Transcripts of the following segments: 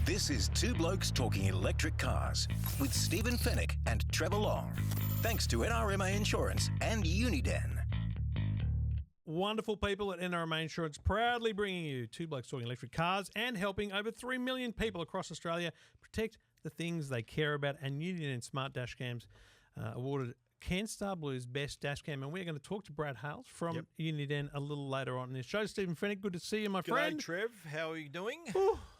This is Two Blokes Talking Electric Cars with Stephen Fennick and Trevor Long. Thanks to NRMA Insurance and Uniden. Wonderful people at NRMA Insurance proudly bringing you Two Blokes Talking Electric Cars and helping over 3 million people across Australia protect the things they care about. And Uniden Smart Dashcams awarded CanStar Blue's Best Dashcam. And we're going to talk to Brad Hales from Uniden a little later on in this show. Stephen Fennick, good to see you, my friend. G'day, Trev. How are you doing?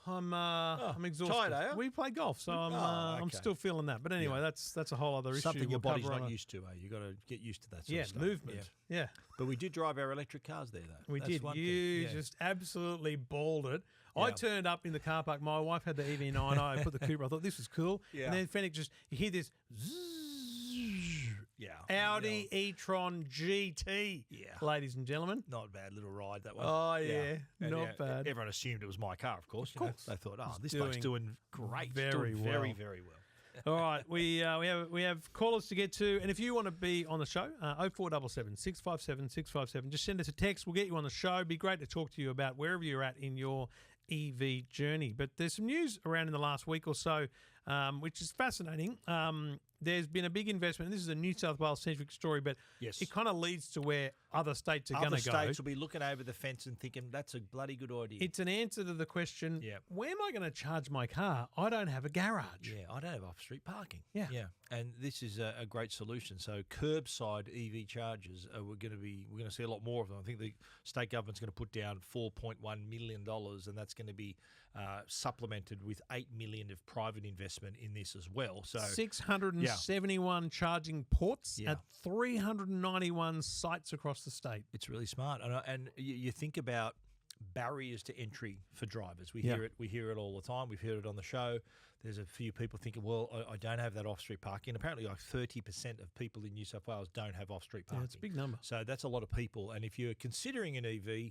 I'm exhausted. Tired, are you? We play golf, so I'm still feeling that. But anyway, that's a whole other issue. Something your we'll body's cover not on used to, eh? You've got to get used to that sort Yeah, of stuff. movement. Yeah. But we did drive our electric cars there, though. We That's did. one You thing. just absolutely balled it. I turned up in the car park. My wife had the EV9. I put the Cooper. I thought this was cool. Yeah. And then Fennick you hear this zzz, Audi e-tron GT. Yeah. Ladies and gentlemen. Not a bad little ride, that one. Oh, yeah. And, not bad. Everyone assumed it was my car, of course. They thought, this bloke's doing great. Very doing well. Very, very well. All right, we have callers to get to, and if you want to be on the show, 0477 657 657, just send us a text. We'll get you on the show. It'd be great to talk to you about wherever you're at in your EV journey. But there's some news around in the last week or so, which is fascinating. There's been a big investment, and this is a New South Wales-centric story, but it kind of leads to where other states are going to go. Other states will be looking over the fence and thinking, that's a bloody good idea. It's an answer to the question, where am I going to charge my car? I don't have a garage. Yeah, I don't have off-street parking. Yeah. And this is a great solution. So curbside EV chargers, we're going to see a lot more of them. I think the state government's going to put down $4.1 million, and that's going to be supplemented with $8 million of private investment in this as well. So 671 charging ports at 391 sites across the state. It's really smart. And you think about barriers to entry for drivers. We hear it all the time. We've heard it on the show. There's a few people thinking, well, I don't have that off-street parking. Apparently like 30% of people in New South Wales don't have off-street parking. Yeah, it's a big number. So that's a lot of people. And if you're considering an EV,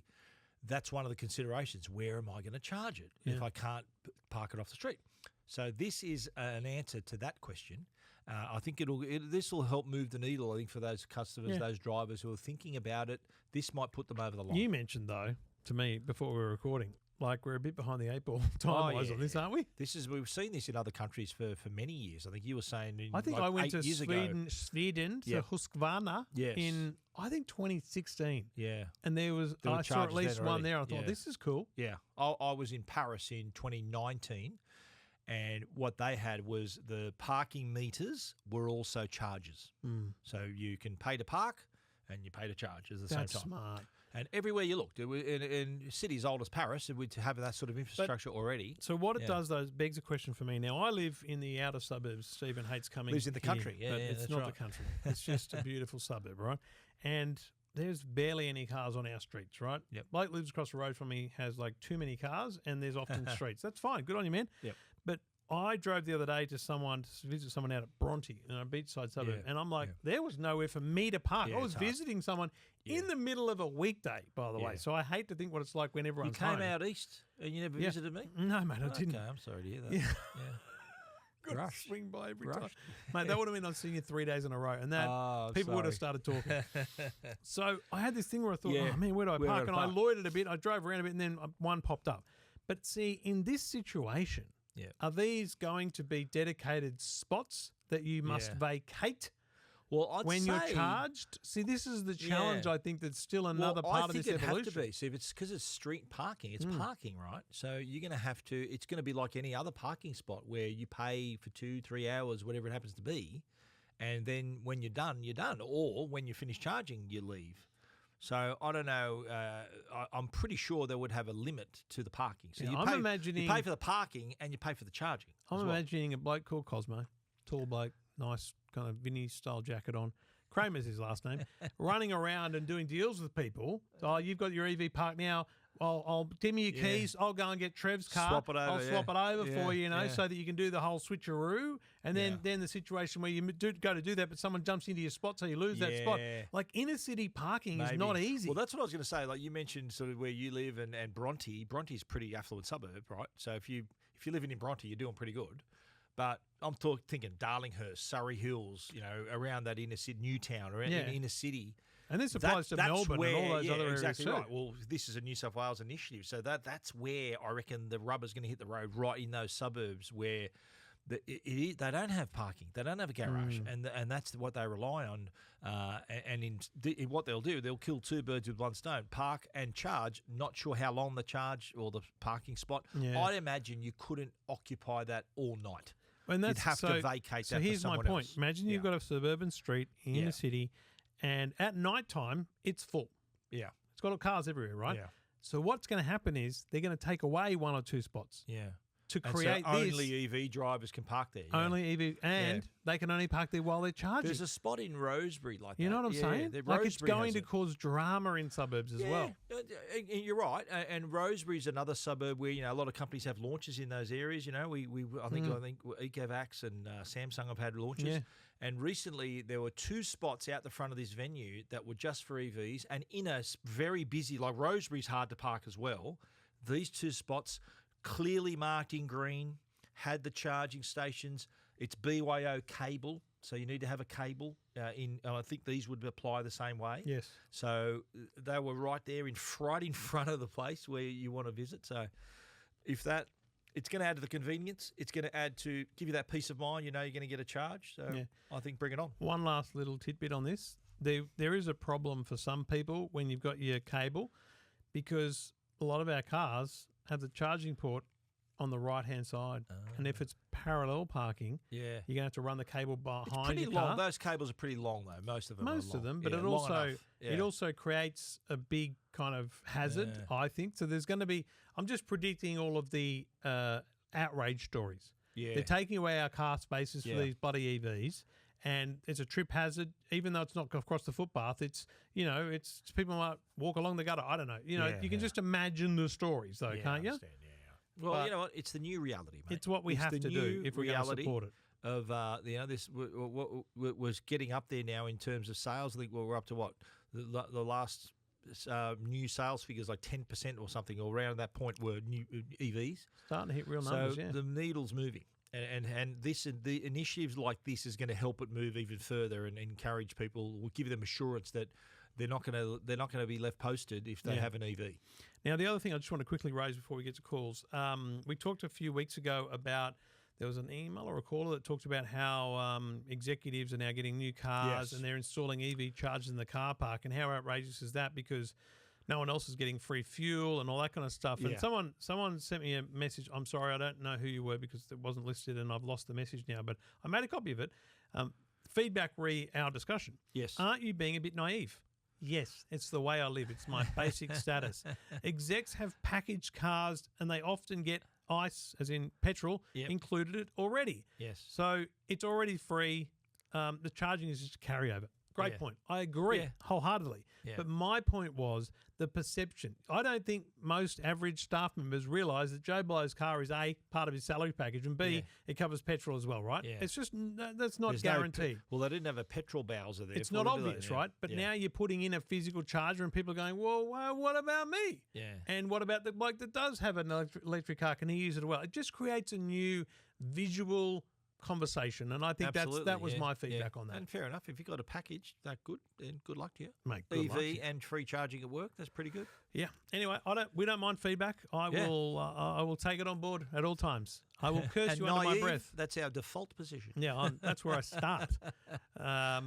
that's one of the considerations. Where am I going to charge it if I can't park it off the street? So this is an answer to that question. I think this will help move the needle, I think, for those customers, those drivers who are thinking about it. This might put them over the line. You mentioned, though, to me before we were recording, like we're a bit behind the 8 ball time-wise on this, aren't we? We've seen this in other countries for many years. I think you were saying I think I went to Sweden to Husqvarna in, I think, 2016. Yeah. And I saw at least one there. I thought, this is cool. Yeah. I was in Paris in 2019, and what they had was the parking meters were also charges. So you can pay to park and you pay to charge at the same time. That's smart. And everywhere you looked, in cities old as Paris, we'd have that sort of infrastructure already. So what it does, though, begs a question for me. Now, I live in the outer suburbs. Stephen hates coming Lives in the country. But it's not the country. It's just a beautiful suburb, right? And there's barely any cars on our streets, right? Yep. Bloke lives across the road from me, has like too many cars, and there's often streets. That's fine. Good on you, man. Yep. But I drove the other day to visit someone out at Bronte in a beachside suburb, and I'm like, there was nowhere for me to park. I was visiting someone in the middle of a weekday, by the way. So I hate to think what it's like when everyone's home. You came home. out east and you never visited me? No, mate, I didn't. Okay, I'm sorry to hear that. Got to swing by every time. Mate, that would have been on seeing you 3 days in a row, and that people would have started talking. So I had this thing where I thought, oh man, where do I park? And I loitered a bit. I drove around a bit, and then one popped up. But see, in this situation, are these going to be dedicated spots that you must vacate? Well, when you're charged? See, this is the challenge, I think, that's still another part of this evolution. I think it have to be. See, if it's because it's street parking, it's parking, right? So you're going to have to, it's going to be like any other parking spot where you pay for 2-3 hours, whatever it happens to be, and then when you're done, you're done. Or when you finish charging, you leave. So I don't know. I'm pretty sure they would have a limit to the parking. So you pay for the parking and you pay for the charging. I'm imagining a bloke called Cosmo, tall bloke, nice kind of Vinny-style jacket on. Kramer's his last name. Running around and doing deals with people. So, you've got your EV parked now. I'll give me your keys. I'll go and get Trev's car. Swap it over. I'll swap it over for you, so that you can do the whole switcheroo. And then the situation where you go to do that, but someone jumps into your spot, so you lose that spot. Like inner city parking is not easy. Well, that's what I was going to say. Like you mentioned, sort of where you live and Bronte. Bronte's a pretty affluent suburb, right? So if you're living in Bronte, you're doing pretty good. But I'm thinking Darlinghurst, Surrey Hills, around that inner city, Newtown, around the inner city. And this applies to Melbourne and all those other areas exactly too. right. Well, this is a New South Wales initiative, so that's where I reckon the rubber's going to hit the road, right in those suburbs where they don't have parking, they don't have a garage, and that's what they rely on. And in what they'll do, they'll kill two birds with one stone: park and charge. Not sure how long the charge or the parking spot. Yeah. I'd imagine you couldn't occupy that all night. And You'd have to vacate so that. here's for my someone point. else. Imagine you've got a suburban street in the city, and at night time it's full. Yeah, It's got cars everywhere, right? Yeah. So what's going to happen is they're going to take away one or two spots yeah. to And create so this. only EV drivers can park there. Yeah. Only EV, and they can only park there while they're charging. There's a spot in Rosebery like that. You know what I'm saying? Like it's going to cause drama in suburbs as well. And you're right. And Rosebery's another suburb where a lot of companies have launches in those areas. I think Ecovacs and Samsung have had launches. Yeah. And recently there were two spots out the front of this venue that were just for EVs, and in a very busy, like Rosebery's hard to park as well. These two spots, clearly marked in green, had the charging stations. It's BYO cable, so you need to have a cable. And I think these would apply the same way. Yes. So they were right there, right in front of the place where you want to visit. So if that, it's going to add to the convenience. It's going to add to give you that peace of mind. You're going to get a charge. So I think bring it on. One last little tidbit on this. There is a problem for some people when you've got your cable, because a lot of our cars have the charging port on the right-hand side. And if it's parallel parking, you're going to have to run the cable behind your car. Those cables are pretty long, though. Most of them Most are of long. them, but it also creates a big kind of hazard, I think. So there's going to be, I'm just predicting all of the outrage stories. Yeah. They're taking away our car spaces for these bloody EVs, and it's a trip hazard, even though it's not across the footpath. It's, it's people might walk along the gutter. I don't know. You can just imagine the stories, though, can't you? Well, But you know what? It's the new reality, mate. It's what we have to do if we're going to support it. Of this what was getting up there now in terms of sales. I think we're up to what the last new sales figures, like 10% or something, or around that point, were new EVs. Starting to hit real numbers. So the needle's moving, and the initiatives like this is going to help it move even further and encourage people. Will give them assurance that they're not going to be left posted if they have an EV. Now, the other thing I just want to quickly raise before we get to calls, we talked a few weeks ago about, there was an email or a caller that talked about how executives are now getting new cars and they're installing EV chargers in the car park, and how outrageous is that, because no one else is getting free fuel and all that kind of stuff. And someone sent me a message. I'm sorry, I don't know who you were because it wasn't listed and I've lost the message now, but I made a copy of it. Feedback re our discussion. Yes. Aren't you being a bit naive? Yes, it's the way I live. It's my basic status. Execs have packaged cars and they often get ICE, as in petrol, included it already. Yes. So it's already free. The charging is just a carryover. Great point. I agree wholeheartedly. Yeah. But my point was the perception. I don't think most average staff members realise that Joe Blow's car is A, part of his salary package, and B, it covers petrol as well, right? Yeah. It's just, that's not guaranteed. Well, they didn't have a petrol Bowser there. It's not obvious, right? But now you're putting in a physical charger and people are going, well, what about me? Yeah. And what about the bloke that does have an electric car? Can he use it well? It just creates a new visual conversation, and I think that was my feedback on that. And fair enough, if you got a package that good, then good luck to you. Mate, good luck to you. EV and free charging at work, that's pretty good. Yeah. Anyway, we don't mind feedback. I will take it on board at all times. I will curse you under my breath. That's our default position. Yeah, that's where I start.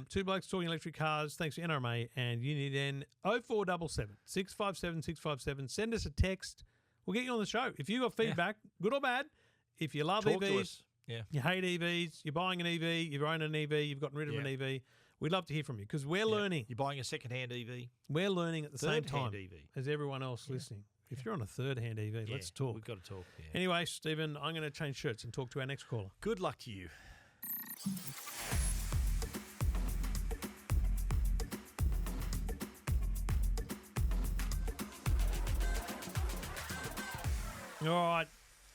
Two Blokes Talking Electric Cars. Thanks to NRMA and Uniden. 0477 657 657. Send us a text. We'll get you on the show. If you got feedback, good or bad, if you love Talk to EVs, us. Yeah. you hate EVs, you're buying an EV, you've owned an EV, you've gotten rid of an EV, we'd love to hear from you, because we're learning. You're buying a second-hand EV. We're learning at the same time EV. as everyone else listening. If you're on a third-hand EV, let's talk. We've got to talk. Yeah. Anyway, Stephen, I'm going to change shirts and talk to our next caller. Good luck to you. All right.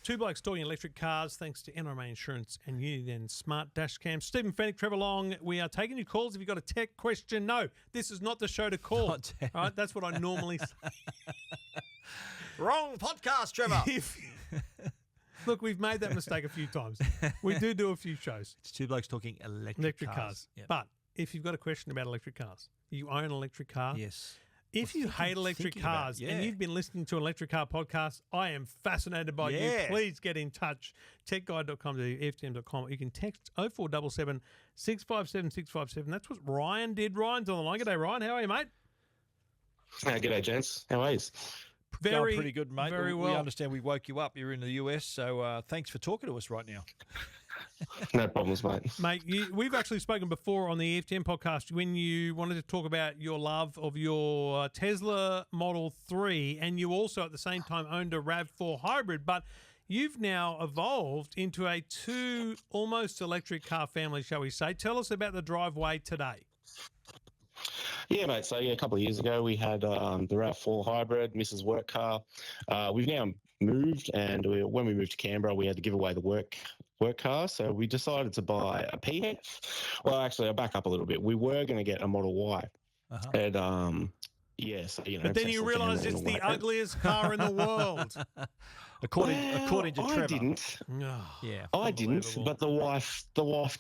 Two Blokes Talking Electric Cars, thanks to NRMA Insurance and Uniden Smart Dashcams. Stephen Fennick, Trevor Long, we are taking your calls. If you've got a tech question, no, this is not the show to call. All right, that's what I normally say. Wrong podcast, Trevor. Look, we've made that mistake a few times. We do a few shows. It's Two Blokes Talking Electric Cars. But if you've got a question about electric cars, you own an electric car. Yes. If you hate electric cars and you've been listening to an electric car podcast, I am fascinated by you. Please get in touch. Techguide.com to EFTM.com. You can text 0477 657 657. That's what Ryan did. Ryan's on the line. G'day, Ryan. How are you, mate? G'day, gents. How are you? Going pretty good, mate. Very well. We understand we woke you up. You're in the US, so thanks for talking to us right now. No problems, mate. Mate, we've actually spoken before on the EFTM podcast when you wanted to talk about your love of your Tesla Model 3, and you also at the same time owned a RAV4 hybrid, but you've now evolved into a two almost electric car family, shall we say. Tell us about the driveway today. Yeah, mate. So, a couple of years ago, we had the RAV4 hybrid, Mrs. Work car. We've now moved, and when we moved to Canberra, we had to give away the work car. So we decided to buy a PHEV. Well, actually, I'll back up a little bit. We were going to get a Model Y. And, yeah, so, but then you realised it's the ugliest car in the world. According to Trevor. I didn't. Yeah, I didn't, but the wife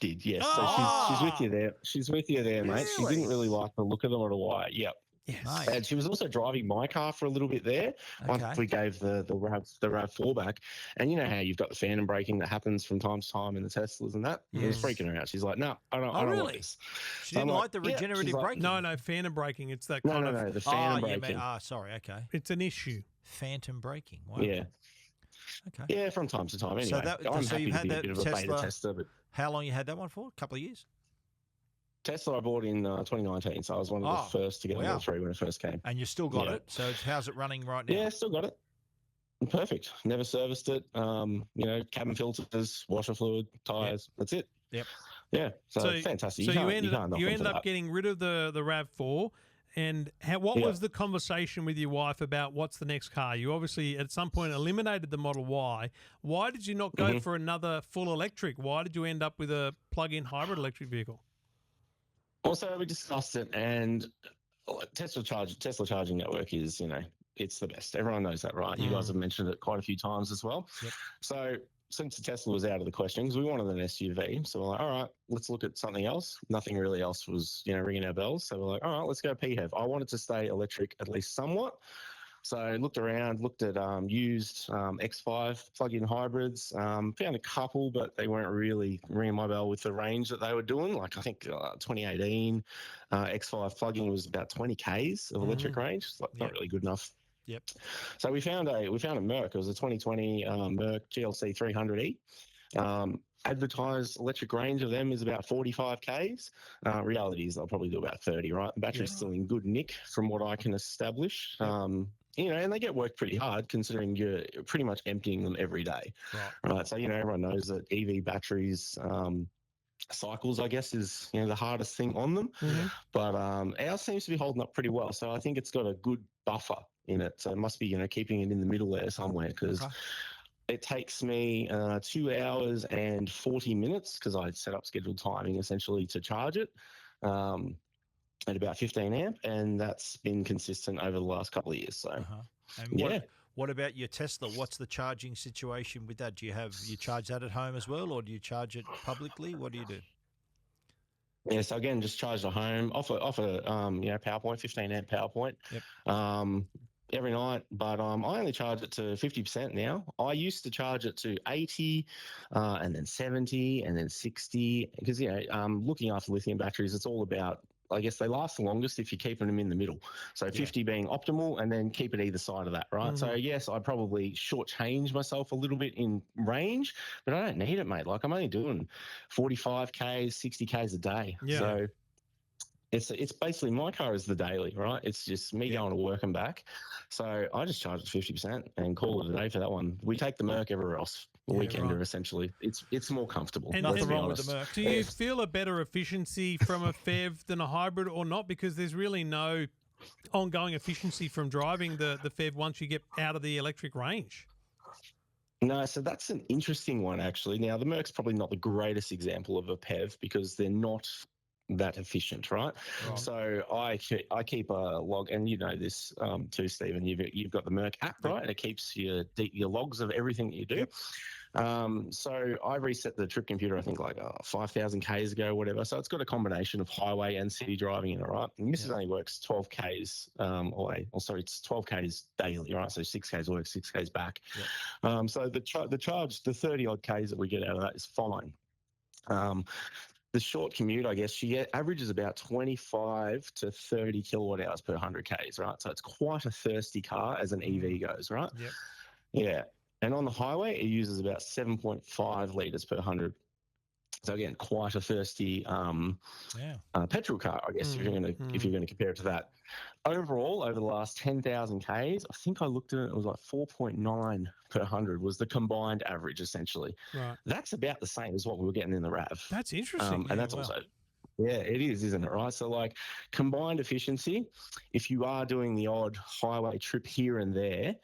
did. Yes, so she's with you there. She's with you there, mate. She didn't really like the look of the Model Y. Yep. Yes. Nice. And she was also driving my car for a little bit there once we gave the RAV4 back. And you know how you've got the phantom braking that happens from time to time in the Teslas and that? It was freaking her out. She's like, no, I don't like this. She didn't like the regenerative braking? No, phantom braking. It's that kind of... No, the phantom braking. Sorry, okay. It's an issue. Phantom braking. Wow. Yeah. Okay. Yeah, from time to time. Anyway, so I'm you've had happy to be that a bit of a Tesla, beta tester. But how long you had that one for? A couple of years? Tesla I bought in 2019, so I was one of the first to get a Model 3 when it first came. And you still got it? So how's it running right now? Yeah, still got it. Perfect. Never serviced it. Cabin filters, washer fluid, tyres. That's it. Yep. Yeah, so fantastic. So you ended up getting rid of the RAV4. And what was the conversation with your wife about what's the next car? You obviously at some point eliminated the Model Y. Why did you not go for another full electric? Why did you end up with a plug-in hybrid electric vehicle? Also, we discussed it, and Tesla charging network is, it's the best. Everyone knows that, right? You guys have mentioned it quite a few times as well. Yep. So since the Tesla was out of the question, because we wanted an SUV, so we're like, all right, let's look at something else. Nothing really else was, ringing our bells. So we're like, all right, let's go PHEV. I wanted to stay electric at least somewhat. So I looked around, looked at used X5 plug-in hybrids, found a couple, but they weren't really ringing my bell with the range that they were doing. Like I think 2018 X5 plug-in was about 20 Ks of electric range. It's not really good enough. Yep. So we found a Merc. It was a 2020 Merc GLC 300e. Advertised electric range of them is about 45 Ks. Reality is they'll probably do about 30, right? The battery's still in good nick from what I can establish. And they get worked pretty hard considering you're pretty much emptying them every day. Right. So, everyone knows that EV batteries, cycles, I guess, is, the hardest thing on them. But ours seems to be holding up pretty well. So I think it's got a good buffer in it. So it must be, keeping it in the middle there somewhere because it takes me 2 hours and 40 minutes because I set up scheduled timing essentially to charge it. At about 15 amp, and that's been consistent over the last couple of years. So, what about your Tesla? What's the charging situation with that? Do you charge that at home as well, or do you charge it publicly? What do you do? Yeah, so again, just charge at home off a PowerPoint, 15 amp PowerPoint. Yep. Every night, but I only charge it to 50% now. I used to charge it to 80, and then 70, and then 60, because looking after lithium batteries, it's all about. I guess they last the longest if you're keeping them in the middle. So 50 being optimal and then keep it either side of that, right? So, yes, I probably shortchange myself a little bit in range, but I don't need it, mate. Like I'm only doing 45 Ks, 60 Ks a day. Yeah. So it's basically my car is the daily, right? It's just me going to work and back. So I just charge it 50% and call it a day for that one. We take the Merc everywhere else. Weekender essentially. It's more comfortable. And nothing wrong with the Merc. Do you feel a better efficiency from a PHEV than a hybrid or not? Because there's really no ongoing efficiency from driving the PHEV once you get out of the electric range. No, so that's an interesting one actually. Now the Merc's probably not the greatest example of a PHEV because they're not that efficient, right? So I keep a log, and you know this too, Stephen. You've got the Merc app, right? And it keeps your logs of everything that you do. So I reset the trip computer, I think like 5,000 Ks ago, whatever. So it's got a combination of highway and city driving in it, right? And this only works 12 Ks away. Or sorry, it's 12 Ks daily, right? So 6 Ks work, 6 Ks back. So the charge, the 30 odd Ks that we get out of that is fine. The short commute, I guess, she averages about 25 to 30 kilowatt hours per 100 Ks, right? So it's quite a thirsty car as an EV goes, right? Yep. Yeah. And on the highway, it uses about 7.5 litres per 100. So again, quite a thirsty petrol car, I guess, if you're going to compare it to that. Overall, over the last 10,000 Ks, I think I looked at it, it was like 4.9 per 100 was the combined average, essentially. Right. That's about the same as what we were getting in the RAV. That's interesting. And that's also, it is, isn't it, right? So like combined efficiency, if you are doing the odd highway trip here and there,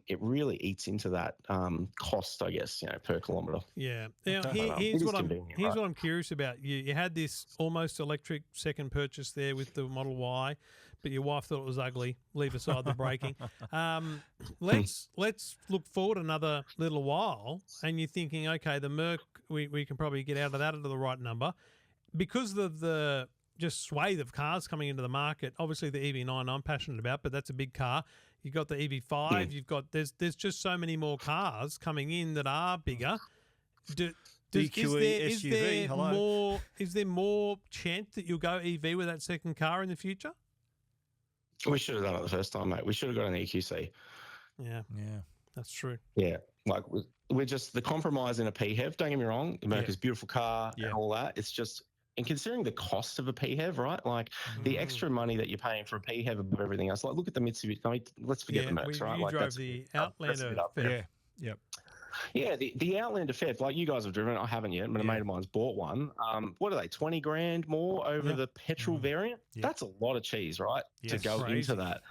it really eats into that cost, I guess, per kilometre. Yeah. Now, here's what I'm curious about. You had this almost electric second purchase there with the Model Y, but your wife thought it was ugly. Leave aside the braking. Let's look forward another little while, and you're thinking, okay, the Merc, we can probably get out of that at the right number. Because of the just swathe of cars coming into the market, obviously the EV9 I'm passionate about, but that's a big car. You've got the EV5. You've got there's just so many more cars coming in that are bigger. Is there more chance that you'll go EV with that second car in the future? We should have done it the first time, mate. We should have got an EQC. Yeah, that's true. Yeah, like we're just the compromise in a PHEV. Don't get me wrong, America's beautiful car and all that. It's just. And considering the cost of a PHEV, right? Like the extra money that you're paying for a PHEV above everything else. Like look at the Mitsubishi. I mean, let's forget the Mercs, right? You drove the Outlander. Yeah, the Outlander PHEV. Like you guys have driven it. I haven't yet, but a mate of mine's bought one. What are they? 20 grand more over the petrol variant? That's a lot of cheese, right? To go into that.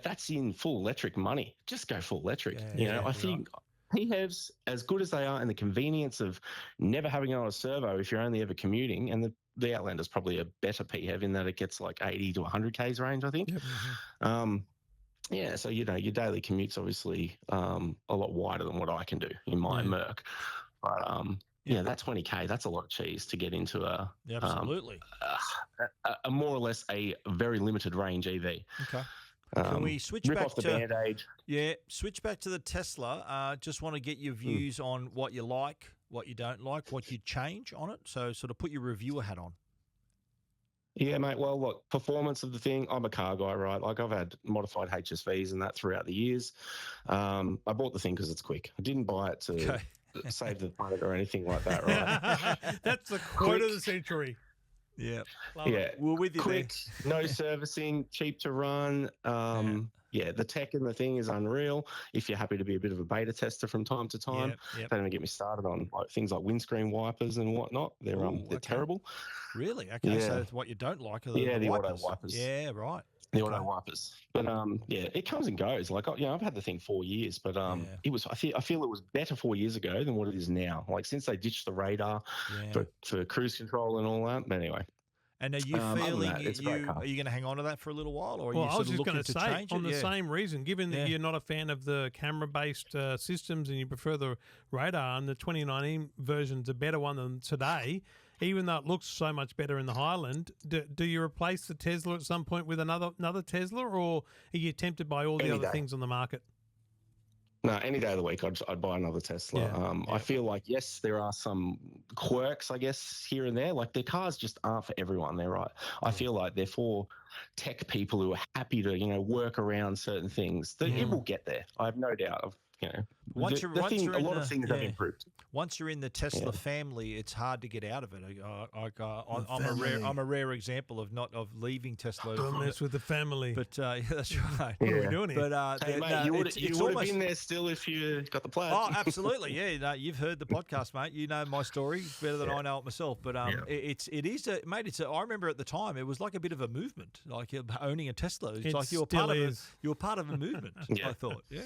That's in full electric money. Just go full electric. I think. PHEVs, as good as they are, and the convenience of never having it on a servo if you're only ever commuting, and the Outlander's probably a better PHEV in that it gets like 80 to 100 Ks range, I think. So your daily commute's obviously a lot wider than what I can do in my Merc. But that 20K, that's a lot of cheese to get into a more or less a very limited range EV. Okay. Can we switch back off the Band-Aid? Yeah, switch back to the Tesla. Just want to get your views on what you like, what you don't like, what you'd change on it. So sort of put your reviewer hat on. Yeah, mate. Well, look, performance of the thing, I'm a car guy, right? Like I've had modified HSVs and that throughout the years. I bought the thing because it's quick. I didn't buy it to save the planet or anything like that, right? That's the quote of the century. Yeah. We're with you. Quick, no servicing, cheap to run. The tech in the thing is unreal. If you're happy to be a bit of a beta tester from time to time, don't even get me started on like things like windscreen wipers and whatnot. They're terrible. Really? Okay. So what you don't like are the auto wipers. Yeah, right. The auto wipers. But it comes and goes. Like I've had the thing 4 years, but it was. I feel it was better 4 years ago than what it is now. Like since they ditched the radar for cruise control and all that. But anyway. And are you feeling are you going to hang on to that for a little while, or are you I was just going to say on the same reason, given that you're not a fan of the camera-based systems and you prefer the radar, and the 2019 version's a better one than today, even though it looks so much better in the Highland. Do you replace the Tesla at some point with another Tesla, or are you tempted by all the other things on the market? No, any day of the week, I'd buy another Tesla. I feel like, yes, there are some quirks, I guess, here and there. Like, the cars just aren't for everyone. They're right. I feel like they're for tech people who are happy to, work around certain things. It will get there. I have no doubt. A lot of things have improved. Once you're in the Tesla family, it's hard to get out of it. I'm a rare example of leaving Tesla. Don't mess with the family. But that's right. What are we doing here? But hey, mate, you would have been there still if you got the plan. Oh, absolutely. Yeah, no, you've heard the podcast, mate. You know my story better than I know it myself. But I remember at the time it was like a bit of a movement, like owning a Tesla. It's like you were part of a movement. I thought. Yeah.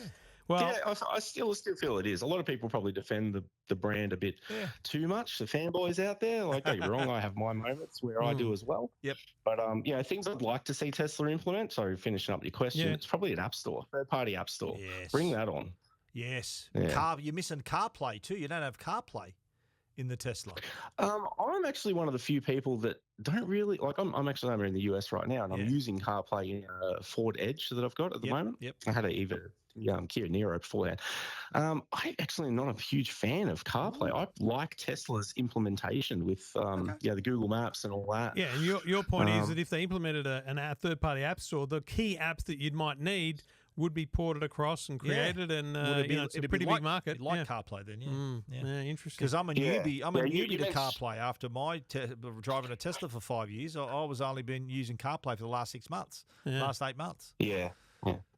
Well, I still feel it is. A lot of people probably defend the brand a bit too much. The fanboys out there, like, don't get me wrong, I have my moments where I do as well. Yep. But things I'd like to see Tesla implement. So finishing up your question, it's probably an app store, third-party app store. Yes. Bring that on. Yes. Yeah. You're missing CarPlay too. You don't have CarPlay in the Tesla. I'm actually one of the few people that don't really like. I'm actually over in the US right now, and I'm Yeah. using CarPlay in a Ford Edge that I've got at the moment. Yep. I had Kia Niro beforehand. I actually am not a huge fan of CarPlay. I like Tesla's implementation with the Google Maps and all that. Yeah, and your point is that if they implemented a third-party app store, the key apps that you might need would be ported across and created, and it's a pretty big market. It'd like CarPlay then, yeah. Yeah, interesting. Because I'm a newbie. I'm a newbie to mentioned- CarPlay. After my driving a Tesla for 5 years, I was only been using CarPlay for the last 6 months, last 8 months. Yeah.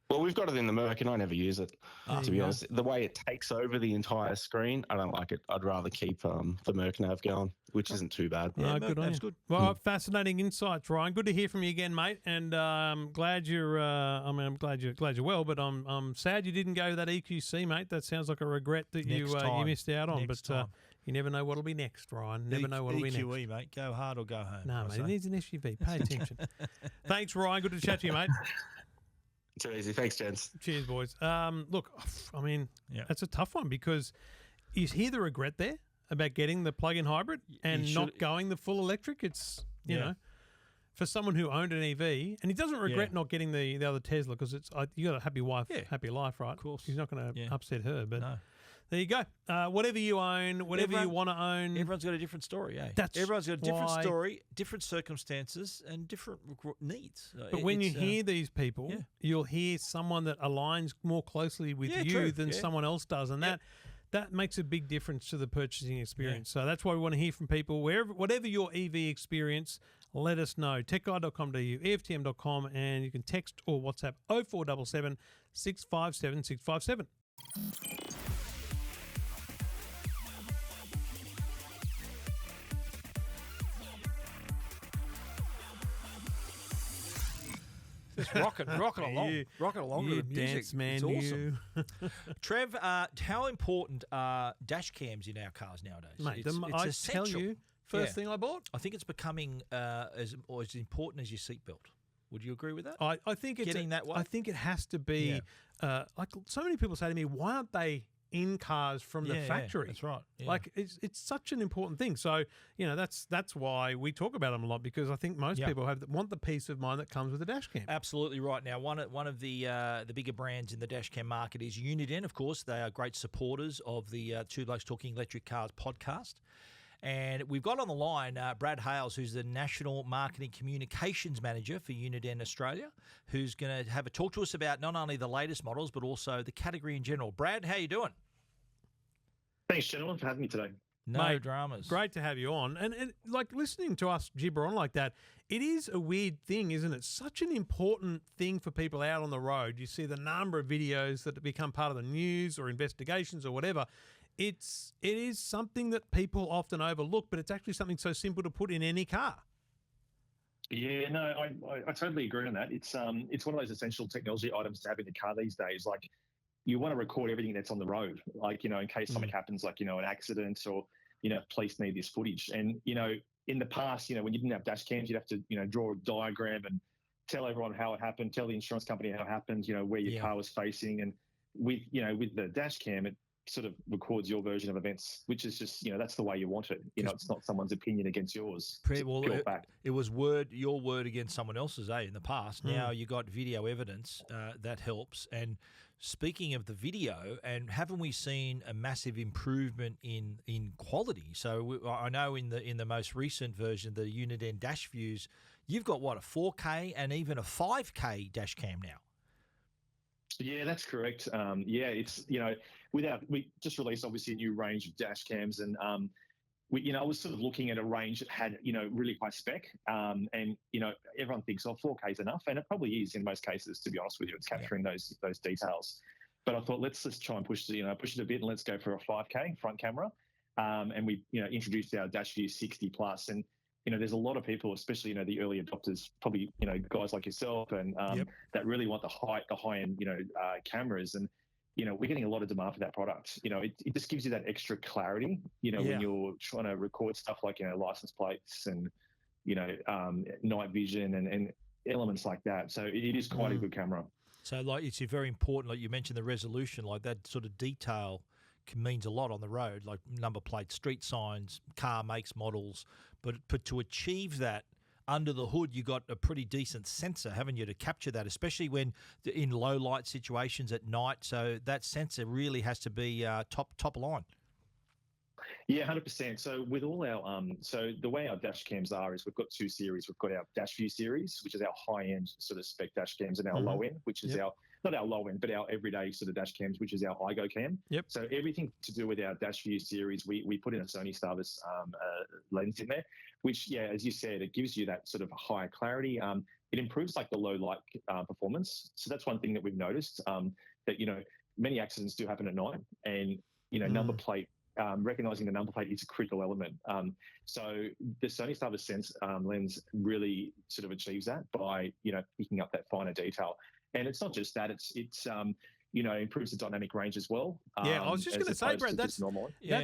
Well, we've got it in the Merc, and I never use it. To be honest, the way it takes over the entire screen, I don't like it. I'd rather keep the Merc nav going, which isn't too bad. Yeah, good on you. Good. Well, fascinating insights, Ryan. Good to hear from you again, mate. And glad you're. I'm glad you're well, but I'm sad you didn't go that EQC, mate. That sounds like a regret that you missed out on. Next but time. You never know what'll be next, Ryan. Never know what'll be next. EQE, mate. Go hard or go home. No, mate. It needs an SUV. Pay attention. Thanks, Ryan. Good to chat to you, mate. Too easy. Thanks, gents. Cheers, boys. Look, I mean, that's a tough one because you hear the regret there about getting the plug-in hybrid and not going the full electric. It's, you know, for someone who owned an EV, and he doesn't regret not getting the other Tesla because it's you got a happy wife, happy life, right? Of course. He's not going to upset her, but No. there you go. Whatever you own, whatever you want to own. Everyone's got a different story, eh? Everyone's got a different story, different circumstances, and different needs. But when you hear these people, you'll hear someone that aligns more closely with you than someone else does, and that makes a big difference to the purchasing experience. So that's why we want to hear from people. Whatever your EV experience, let us know. techguide.com.au, EFTM.com, and you can text or WhatsApp 0477 657 657. Just rocking along You with the music. dance man, it's awesome. you. Trev, how important are dash cams in our cars nowadays? Mate, it's I essential. tell you, first thing I bought. I think it's becoming as important as your seatbelt. Would you agree with that? I think it's Getting that way? I think it has to be. Like so many people say to me, why aren't they in cars from the factory? That's right. Yeah. Like it's such an important thing. So that's why we talk about them a lot, because I think most people want the peace of mind that comes with a dash cam. Absolutely right. Now, one of the bigger brands in the dash cam market is Uniden. Of course, they are great supporters of the Two Blokes Talking Electric Cars podcast. And we've got on the line Brad Hales, who's the National Marketing Communications Manager for Uniden Australia, who's going to have a talk to us about not only the latest models, but also the category in general. Brad, how you doing? Thanks, gentlemen, for having me today. No Mate, dramas. Great to have you on. And like listening to us gibber on like that, it is a weird thing, isn't it? Such an important thing for people out on the road. You see the number of videos that become part of the news or investigations or whatever. It is something that people often overlook, but it's actually something so simple to put in any car. Yeah, no, I totally agree on that. It's one of those essential technology items to have in the car these days. Like, you want to record everything that's on the road, like, in case something happens, like, an accident or, police need this footage. And, in the past, when you didn't have dash cams, you'd have to, draw a diagram and tell everyone how it happened, tell the insurance company how it happened, where your car was facing. And with the dash cam, it sort of records your version of events, which is just, that's the way you want it. It's not someone's opinion against yours. Well, it was your word against someone else's, in the past. Now you got video evidence that helps. And speaking of the video, and haven't we seen a massive improvement in quality? So I know in the most recent version, the Uniden dash views, you've got a 4K and even a 5K dash cam now. Yeah, that's correct. It's we just released obviously a new range of dash cams, and I was sort of looking at a range that had really high spec, and everyone thinks 4K is enough, and it probably is in most cases. To be honest with you, it's capturing those details. But I thought let's just try and push it a bit, and let's go for a 5K front camera, and we introduced our Dash View 60 plus, and there's a lot of people, especially the early adopters, probably guys like yourself, and that really want the high end cameras, and we're getting a lot of demand for that product. It just gives you that extra clarity, when you're trying to record stuff like license plates and night vision and elements like that. So it is quite a good camera. So, like, it's very important, like you mentioned, the resolution, like that sort of detail means a lot on the road, like number plates, street signs, car makes, models. But to achieve that under the hood, you got a pretty decent sensor, haven't you, to capture that, especially when in low light situations at night. So that sensor really has to be top line. Yeah, 100%. So with all our so the way our dash cams are is we've got two series. We've got our dash view series, which is our high end sort of spec dash cams, and our low end, which is our not our low end, but our everyday sort of dash cams, which is our iGo cam. Yep. So everything to do with our dash view series, we put in a Sony Starvis lens in there, which, yeah, as you said, it gives you that sort of higher clarity. It improves like the low light performance. So that's one thing that we've noticed, that, you know, many accidents do happen at night, and, you know, number plate, recognizing the number plate is a critical element. So the Sony Starvis Sense lens really sort of achieves that by, you know, picking up that finer detail. And it's not just that; it's you know, improves the dynamic range as well. Yeah, I was just going to say, Brad, that's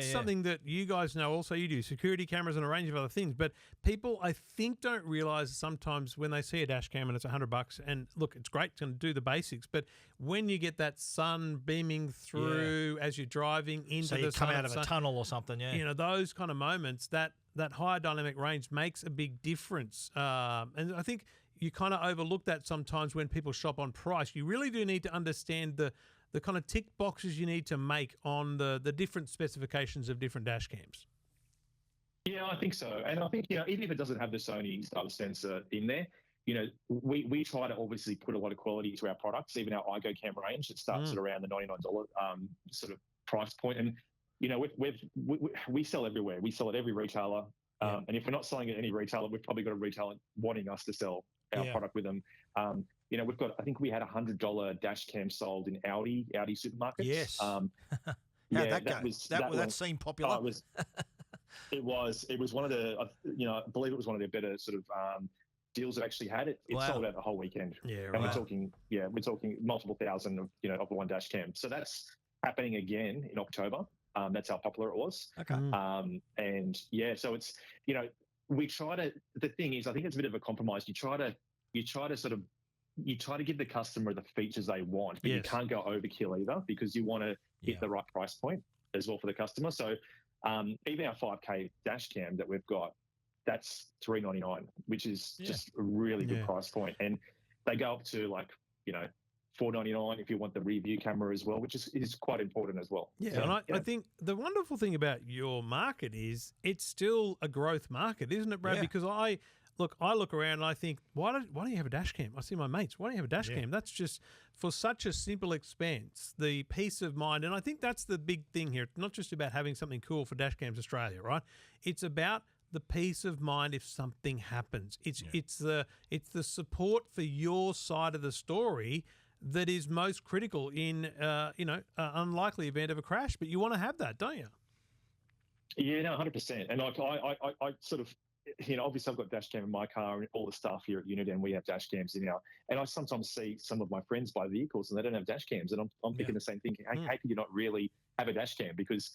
something that you guys know. Also, you do security cameras and a range of other things. But people, I think, don't realise sometimes when they see a dash cam and it's $100, and look, it's great to do the basics. But when you get that sun beaming through as you're driving into the sun, come out of a tunnel or something, you know, those kind of moments, that higher dynamic range makes a big difference. And I think you kind of overlook that sometimes when people shop on price. You really do need to understand the kind of tick boxes you need to make on the different specifications of different dash cams. Yeah, I think so. And I think, you know, even if it doesn't have the Sony Starvis sensor in there, you know, we try to obviously put a lot of quality into our products, even our iGo cam range. It starts at around the $99 sort of price point. And, you know, we sell everywhere. We sell at every retailer. And if we're not selling at any retailer, we've probably got a retailer wanting us to sell our product with them. You know, I think we had $100 dash cam sold in Audi supermarkets. Yes. How'd that go? That seemed popular. It was one of the, you know, I believe it was one of their better sort of deals that actually had it. It sold out the whole weekend. Yeah, right. And we're talking multiple thousand of, you know, of the one dash cam. So that's happening again in October. That's how popular it was. Okay. And yeah, so it's, you know, the thing is, I think it's a bit of a compromise. You try to give the customer the features they want, but you can't go overkill either, because you want to hit the right price point as well for the customer. So even our 5K dash cam that we've got, that's $399, which is just a really good price point. And they go up to, like, you know, $499 if you want the rear view camera as well, which is quite important as well. Yeah, so, and I think the wonderful thing about your market is it's still a growth market, isn't it, Brad? Yeah. Because I look around and I think, why don't you have a dash cam? I see my mates, why don't you have a dash cam? That's just for such a simple expense, the peace of mind. And I think that's the big thing here. It's not just about having something cool for Dash Cams Australia, right? It's about the peace of mind if something happens. It's the support for your side of the story that is most critical in unlikely event of a crash. But you want to have that, don't you? Yeah, no, 100%. And like I sort of, you know, obviously I've got dash cam in my car, and all the staff here at Uniden, we have dash cams in our. And I sometimes see some of my friends buy vehicles and they don't have dash cams, and I'm thinking the same thing. How can you not really have a dash cam? Because,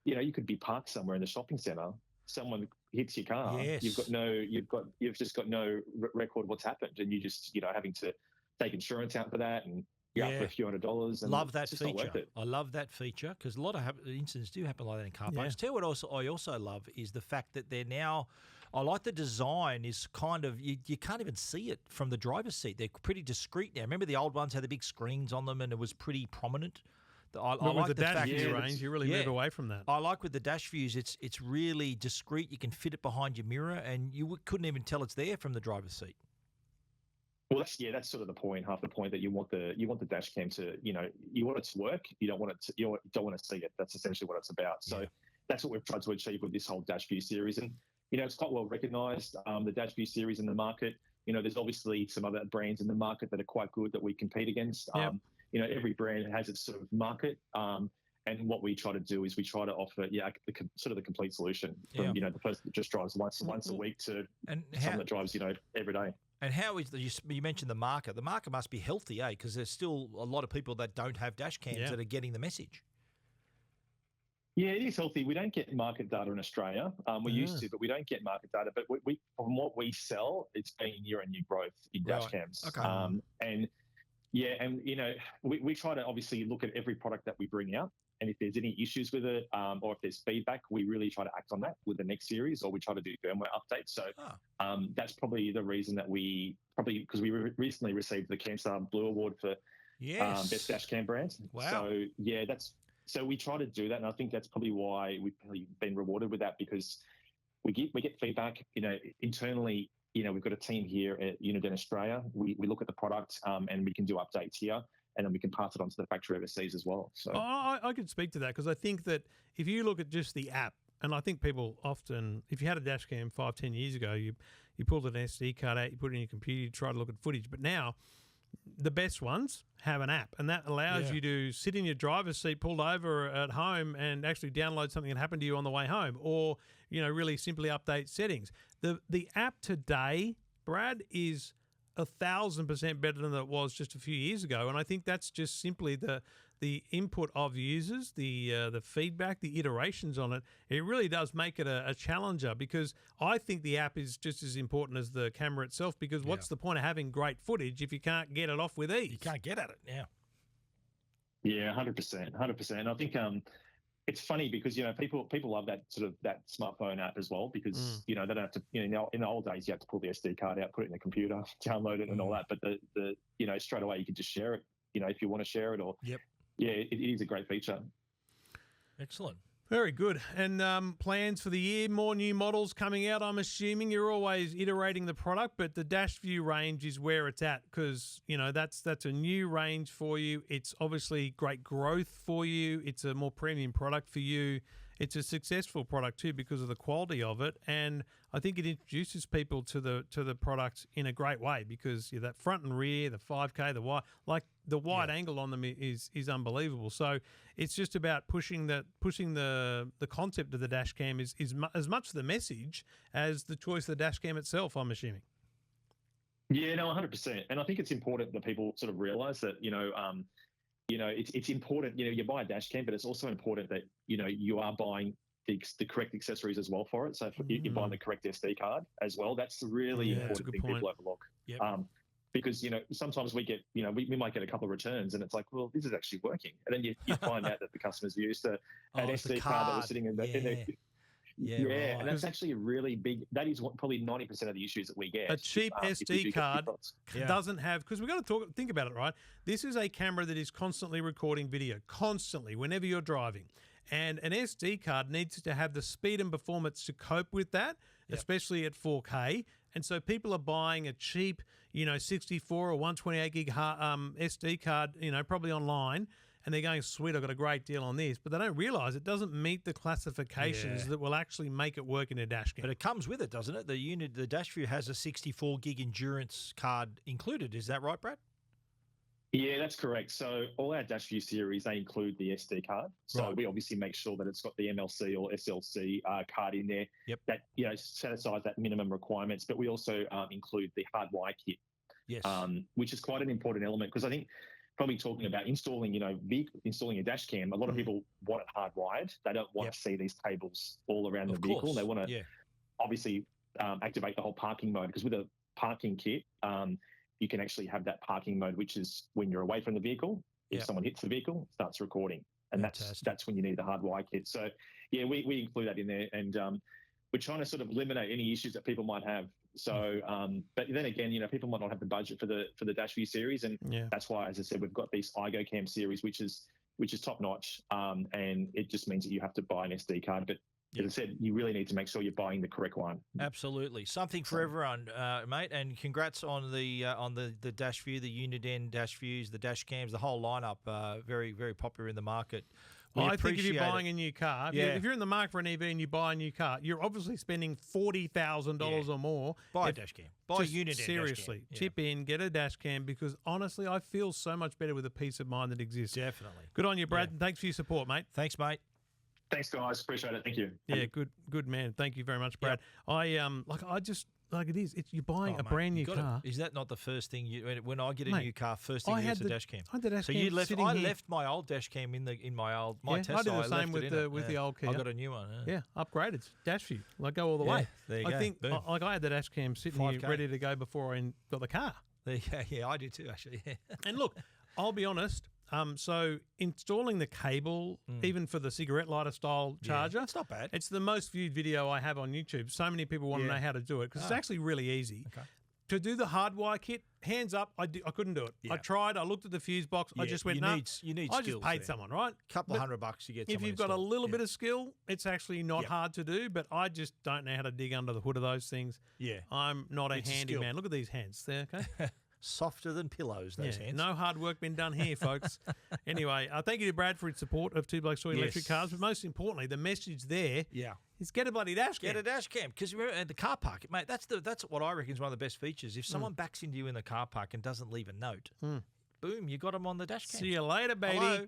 you know, you could be parked somewhere in the shopping centre, someone hits your car, you've just got no record of what's happened, and you just, you know, having to take insurance out for that, and you're up for a few $100s. And love that feature. I love that feature, because a lot of incidents do happen like that in car parks. Tell you what I also love is the fact that they're now, I like the design is kind of, you can't even see it from the driver's seat. They're pretty discreet now. Remember the old ones had the big screens on them and it was pretty prominent? I like with the dash view range, you really move away from that. I like with the dash views, it's really discreet. You can fit it behind your mirror, and you couldn't even tell it's there from the driver's seat. Well, that's sort of the point. Half the point, that you want the dash cam to, you know, you want it to work. You don't want to see it. That's essentially what it's about. So that's what we've tried to achieve with this whole dash view series, and, you know, it's quite well recognised. The dash view series in the market. You know, there's obviously some other brands in the market that are quite good that we compete against. You know, every brand has its sort of market. And what we try to do is we try to offer, sort of the complete solution from, you know, the person that just drives once a week to someone that drives, you know, every day. And how is you mentioned the market? The market must be healthy, because there's still a lot of people that don't have dash cams that are getting the message. Yeah, it is healthy. We don't get market data in Australia. We used to, but we don't get market data. But we from what we sell, it's been year-on-year growth in dash cams. Okay. And Yeah, and we try to obviously look at every product that we bring out, and if there's any issues with it, or if there's feedback, we really try to act on that with the next series, or we try to do firmware updates. So that's probably the reason that because we recently received the CamStar Blue Award for best dash cam brand. Wow. So yeah, so we try to do that, and I think that's probably why we've probably been rewarded with that, because we get feedback, internally. We've got a team here at Uniden Australia. We look at the product, and we can do updates here, and then we can pass it on to the factory overseas as well. So I could speak to that, because I think that if you look at just the app, and I think people often, if you had a dash cam 5-10 years ago, you pulled an SD card out, you put it in your computer, you try to look at footage. But now the best ones have an app, and that allows you to sit in your driver's seat pulled over at home and actually download something that happened to you on the way home, or really simply update settings. The app today, Brad, is 1,000% better than it was just a few years ago, and I think that's just simply the input of users, the feedback, the iterations on it. It really does make it a challenger, because I think the app is just as important as the camera itself, because what's the point of having great footage if you can't get it off with ease? You can't get at it now. Yeah, 100%. I think it's funny because people love that sort of that smartphone app as well, because they don't have to, in the old days you had to pull the SD card out, put it in the computer, download it and all that, but the straight away you could just share it, if you want to share it, or it is a great feature. Excellent. Very good. And plans for the year, more new models coming out. I'm assuming you're always iterating the product, but the Dash View range is where it's at, because that's a new range for you. It's obviously great growth for you. It's a more premium product for you. It's a successful product too because of the quality of it, and I think it introduces people to the product in a great way, because that front and rear, the 5K, the wide angle on them is unbelievable. So it's just about pushing the concept of the dash cam is as much the message as the choice of the dash cam itself, I'm assuming. Yeah, no, 100%. And I think it's important that people sort of realise that it's important. You buy a dash cam, but it's also important that you are buying the correct accessories as well for it. So if you're buying the correct SD card as well, that's the really important thing people overlook. Yep. Because sometimes we get we might get a couple of returns, and it's like, well, this is actually working, and then you find out that the customer's used an SD card that was sitting in their right. And that's actually a really big. That is probably 90% of the issues that we get. A cheap SD card doesn't have, because we've got to think about it, right? This is a camera that is constantly recording video, constantly, whenever you're driving. And an SD card needs to have the speed and performance to cope with that, especially at 4K. And so people are buying a cheap, 64 or 128 gig SD card, probably online, and they're going, sweet, I've got a great deal on this. But they don't realise it doesn't meet the classifications that will actually make it work in a dash cam. But it comes with it, doesn't it? The Dash View has a 64 gig endurance card included. Is that right, Brad? Yeah, that's correct. So all our Dash View series, they include the SD card. So we obviously make sure that it's got the MLC or SLC card in there that satisfies that minimum requirements. But we also include the hardwire kit, which is quite an important element, because I think probably talking about installing a dash cam, a lot of people want it hardwired. They don't want to see these cables all around the vehicle. They want to obviously activate the whole parking mode, because with a parking kit, you can actually have that parking mode, which is when you're away from the vehicle. If someone hits the vehicle, it starts recording, and that's when you need the hardwire kit. So we include that in there, and we're trying to sort of eliminate any issues that people might have. So, but then again, people might not have the budget for the Dash View series, and that's why, as I said, we've got this iGo Cam series, which is top notch, and it just means that you have to buy an SD card, but. As I said, you really need to make sure you're buying the correct one. Absolutely, something for everyone, mate. And congrats on the Dash View, the Uniden Dash Views, the dash cams, the whole lineup. Very, very popular in the market. I think if you're buying a new car, if you're in the market for an EV and you buy a new car, you're obviously spending $40,000 or more. Buy a dash cam. Buy a Uniden seriously, dash cam. chip in, get a dash cam, because honestly, I feel so much better with the peace of mind that exists. Definitely. Good on you, Brad, and thanks for your support, mate. Thanks, mate. Thanks, guys. Appreciate it. Thank you. Yeah, good man. Thank you very much, Brad. You're buying a brand new car. Is that not the first thing when I get a new car? First thing is a dash cam. I had the dash cam. I left my old dash cam in my Tesla. I did the same with the old Kia. I got a new one. Yeah, upgraded. Dash View. Go all the way. There you go. I think I had the dash cam sitting here ready to go before I got the car. Yeah, I do too, actually. Yeah. And look, I'll be honest. So installing the cable, even for the cigarette lighter style charger, it's not bad. It's the most viewed video I have on YouTube. So many people want to know how to do it because it's actually really easy. Okay. To do the hardwire kit, hands up, I couldn't do it. Yeah. I tried. I looked at the fuse box. I just went, you no. need I skills just paid there. someone, right? Couple But of $100, you get. if you've got a little bit of skill, it's actually not hard to do. But I just don't know how to dig under the hood of those things. Yeah. I'm not a It's a handy skill. man. Look at these hands there, okay? Softer than pillows, those hands. No hard work been done here, folks. Anyway, thank you to Brad for his support of Two Blokes Talking Electric Cars. But most importantly, the message there is get a bloody dash cam. Get a dash cam, because at the car park, mate, that's what I reckon is one of the best features. If someone backs into you in the car park and doesn't leave a note, boom, you got them on the dash cam. See you later, baby. Hello.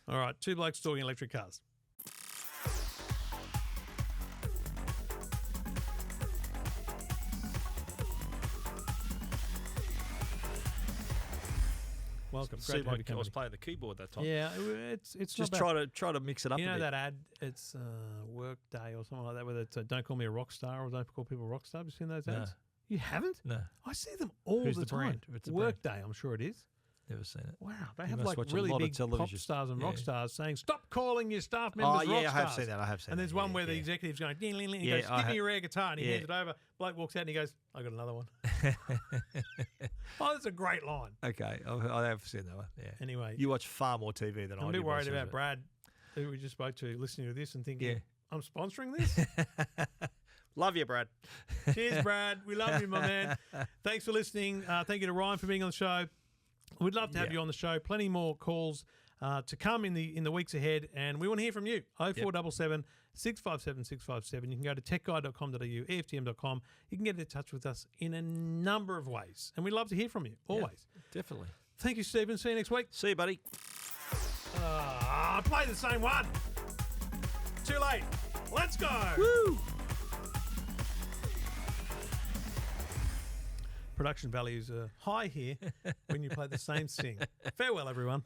All right, Two Blokes Talking Electric Cars. Welcome. See, Great to have you I was company. playing the keyboard that time. Yeah, it's Just not bad. try to mix it up. You a know bit. that ad? It's Work Day or something like that, whether it's don't call me a rock star or don't call people rock star. Have you seen those ads? You haven't? No, I see them all Who's the the time. brand? What's the Work Day, I'm sure it is. never seen it. Wow, they You have must like watch a really lot of big pop television. stars and rock Yeah. stars saying, "Stop calling your staff members rock stars." I have seen that. I have seen And that. there's one yeah, where the yeah. executive's going, "Ding, ding, ding." He Yeah, goes, I "Give me ha- your air guitar," and he yeah. hands it over. Bloke walks out and he goes, "I got another one." Oh, that's a great line. Okay, I have seen that one. Yeah. Anyway, You watch far more TV than I do. I'm a bit worried myself, about but- Brad, who we just spoke to, listening to this and thinking, Yeah. "I'm sponsoring this." Love you, Brad. Cheers, Brad. We love you, my man. Thanks for listening. Thank you to Ryan for being on the show. We'd love to have you on the show. Plenty more calls to come in the weeks ahead, and we want to hear from you. 0477 657 657. You can go to techguide.com.au, EFTM.com. You can get in touch with us in a number of ways, and we'd love to hear from you, always. Definitely. Thank you, Stephen. See you next week. See you, buddy. Play the same one. Too late. Let's go. Woo! Production values are high here when you play the same sting. Farewell, everyone.